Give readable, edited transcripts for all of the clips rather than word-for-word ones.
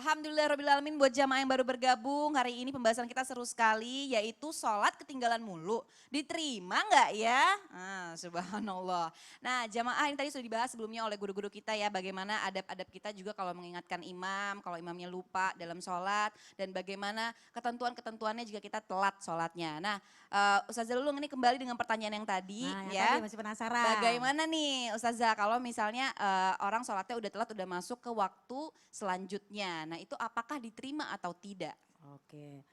Alhamdulillahirrahmanirrahim buat jamaah yang baru bergabung. Hari ini pembahasan kita seru sekali yaitu sholat ketinggalan mulu. Diterima nggak ya? Subhanallah. Nah jamaah ini tadi sudah dibahas sebelumnya oleh guru-guru kita ya. Bagaimana adab-adab kita juga kalau mengingatkan imam, kalau imamnya lupa dalam sholat. Dan bagaimana ketentuan-ketentuannya jika kita telat sholatnya. Nah Ustazah Lulung ini kembali dengan pertanyaan yang tadi Nah, yang ya. tadi masih penasaran. Bagaimana nih Ustazah kalau misalnya orang sholatnya udah telat udah masuk ke waktu selanjutnya. Nah itu apakah diterima atau tidak? Oke.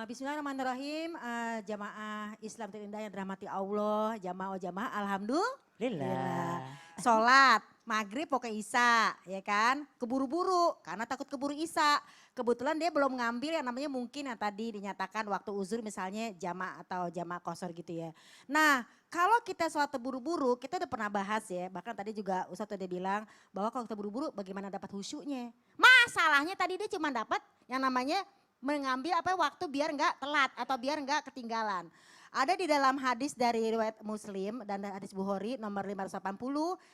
Bismillahirrahmanirrahim. Jamaah Islam terindah yang dirahmati Allah. Jamaah alhamdulillah. Sholat, maghrib pokoknya isya, ya kan. Keburu-buru karena takut keburu isya. Kebetulan dia belum ngambil yang namanya mungkin yang tadi dinyatakan waktu uzur misalnya jamaah atau jamaah kosor gitu ya. Nah kalau kita sholat terburu-buru kita udah pernah bahas ya. Bahkan tadi juga Ustadz udah bilang bahwa kalau terburu-buru bagaimana dapat khusyuknya. Masalahnya tadi dia cuma dapat yang namanya mengambil waktu biar nggak telat atau biar nggak ketinggalan. Ada di dalam hadis dari riwayat Muslim dan hadis Bukhari nomor 580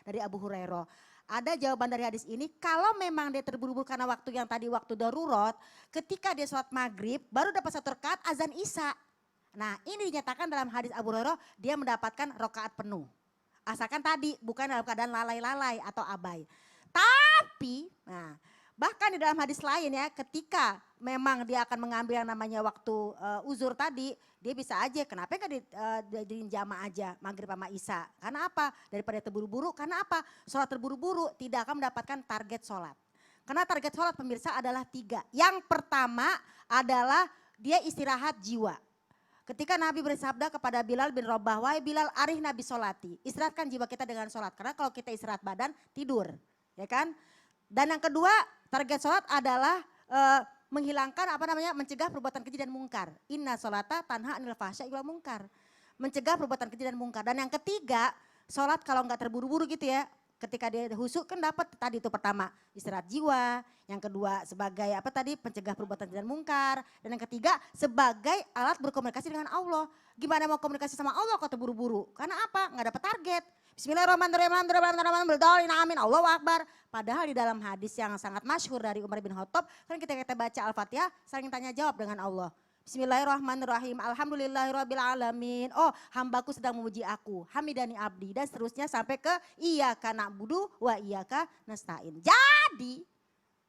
dari Abu Hurairah. Ada jawaban dari hadis ini, kalau memang dia terburu-buru karena waktu yang tadi waktu darurat, ketika dia sholat maghrib baru dapat satu rakaat azan isya. Nah ini dinyatakan dalam hadis Abu Hurairah dia mendapatkan rakaat penuh. Asalkan tadi bukan dalam keadaan lalai-lalai atau abai. Tapi bahkan di dalam hadis lain ya ketika memang dia akan mengambil yang namanya waktu uzur tadi, dia bisa aja kenapa enggak dijadiin jamaah aja maghrib sama isya. Karena apa? Daripada terburu-buru, karena apa? Sholat terburu-buru tidak akan mendapatkan target sholat. Karena target sholat pemirsa adalah 3. Yang pertama adalah dia istirahat jiwa. Ketika Nabi bersabda kepada Bilal bin Rabah, wahai Bilal arih Nabi sholati. Istirahatkan jiwa kita dengan sholat. Karena kalau kita istirahat badan tidur, ya kan? Dan yang kedua target sholat adalah menghilangkan mencegah perbuatan keji dan mungkar. Inna sholata tanha anil fahsya'i wal mungkar. Mencegah perbuatan keji dan mungkar. Dan yang ketiga sholat kalau nggak terburu-buru gitu ya. Ketika dia khusyuk kan dapat tadi itu pertama istirahat jiwa. Yang kedua sebagai pencegah perbuatan keji dan mungkar. Dan yang ketiga sebagai alat berkomunikasi dengan Allah. Gimana mau komunikasi sama Allah kalau terburu-buru? Karena apa? Nggak dapat target. Bismillahirrahmanirrahim. Amin. Allahu Akbar. Padahal di dalam hadis yang sangat masyhur dari Umar bin Khattab, kan kita baca Al-Fatihah saling tanya jawab dengan Allah. Bismillahirrahmanirrahim. Alhamdulillahirabbil alamin. Oh, hambaku sedang memuji aku. Hamidani abdi dan seterusnya sampai ke iyyaka na'budu wa iyyaka nasta'in. Jadi,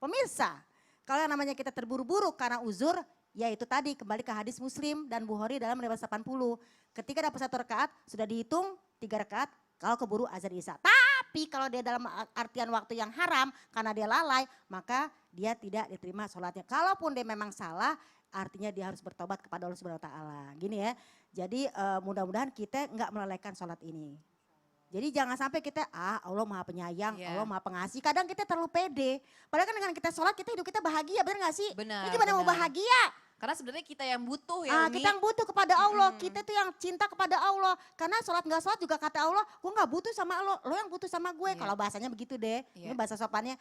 pemirsa, kalau yang namanya kita terburu-buru karena uzur, ya itu tadi kembali ke hadis Muslim dan Bukhari dalam riwayat 80. Ketika dapat 1 rakaat sudah dihitung 3 rakaat kalau keburu azan isya. Tapi kalau dia dalam artian waktu yang haram karena dia lalai maka dia tidak diterima sholatnya. Kalaupun dia memang salah artinya dia harus bertobat kepada Allah Subhanahu Wa Taala. Gini ya, jadi mudah-mudahan kita nggak melalaikan sholat ini. Jadi jangan sampai kita Allah maha penyayang, Allah maha pengasih. Kadang kita terlalu pede. Padahal kan dengan kita sholat kita hidup kita bahagia, benar gak sih? Benar. Ini gimana mau bahagia? Karena sebenarnya kita yang butuh ya Umi. Kita yang butuh kepada Allah, kita tuh yang cinta kepada Allah. Karena sholat gak sholat juga kata Allah, gue gak butuh sama lo yang butuh sama gue. Kalau bahasanya begitu deh, ini bahasa sopannya.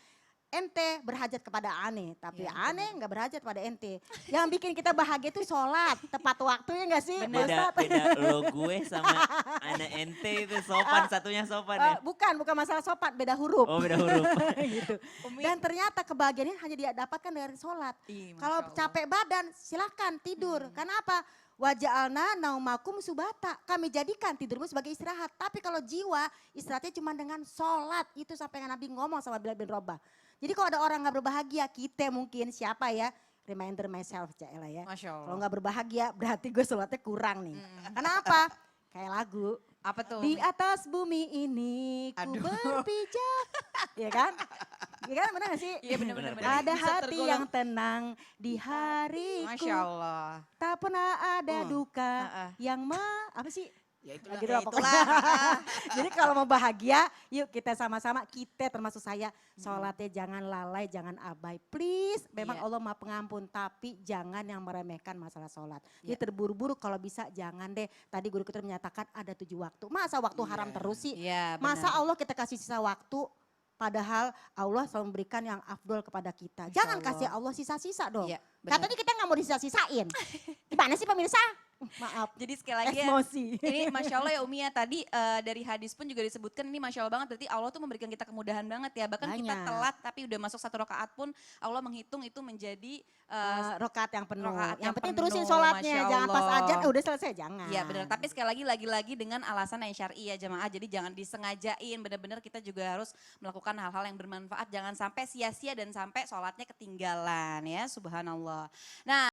Ente berhajat kepada aneh, tapi aneh nggak berhajat pada ente. Yang bikin kita bahagia itu sholat, tepat waktunya nggak sih? Beda lo gue sama anak ente itu sopan, satunya sopan ya? Bukan masalah sopan, beda huruf. Oh beda huruf. Gitu. Dan ternyata kebahagiaan ini hanya dia dapatkan dari sholat. Kalau capek badan silahkan tidur, karena apa? Waja'alna naumakum subata. Kami jadikan tidurmu sebagai istirahat. Tapi kalau jiwa istirahatnya cuma dengan sholat. Itu sampai Nabi ngomong sama Bilal bin Rabah. Jadi kalau ada orang gak berbahagia, kita mungkin siapa ya? Reminder myself Caela ya. Kalau gak berbahagia berarti gue sholatnya kurang nih. Kenapa? Kayak lagu. Apa tuh? Di atas bumi ini ku berpijak. Ya kan? Iya kan benar gak sih? Iya benar-benar. Ada hati yang tenang di hariku. Masya Allah. Tak pernah ada duka yang apa sih? Ya itulah. Gitu lah pokoknya. Jadi kalau mau bahagia, yuk kita sama-sama, kita termasuk saya, sholatnya jangan lalai, jangan abai. Please, memang Allah maha pengampun, tapi jangan yang meremehkan masalah sholat. Jadi terburu-buru kalau bisa jangan deh. Tadi guru kita menyatakan ada 7 waktu. Masa waktu haram terus sih? Masa Allah kita kasih sisa waktu? Padahal Allah selalu memberikan yang afdol kepada kita. Jangan kasih Allah sisa-sisa dong. Katanya kita gak mau disisa-sisain. Gimana sih pemirsa? Maaf. Jadi sekali lagi ya, Emosi. ini Masya Allah ya Umi ya, tadi dari hadis pun juga disebutkan ini Masya Allah banget, berarti Allah tuh memberikan kita kemudahan banget ya. Bahkan kita Banyak. telat tapi udah masuk 1 rakaat pun Allah menghitung itu menjadi Rokaat yang penuh. rokaat Yang yang penting penuh, terusin sholatnya, Masya jangan pas Allah. ajan udah selesai, jangan. Iya benar, tapi sekali lagi dengan alasan yang syar'i ya jamaah. Jadi jangan disengajain, benar-benar kita juga harus melakukan hal-hal yang bermanfaat. Jangan sampai sia-sia dan sampai sholatnya ketinggalan ya, subhanallah. Nah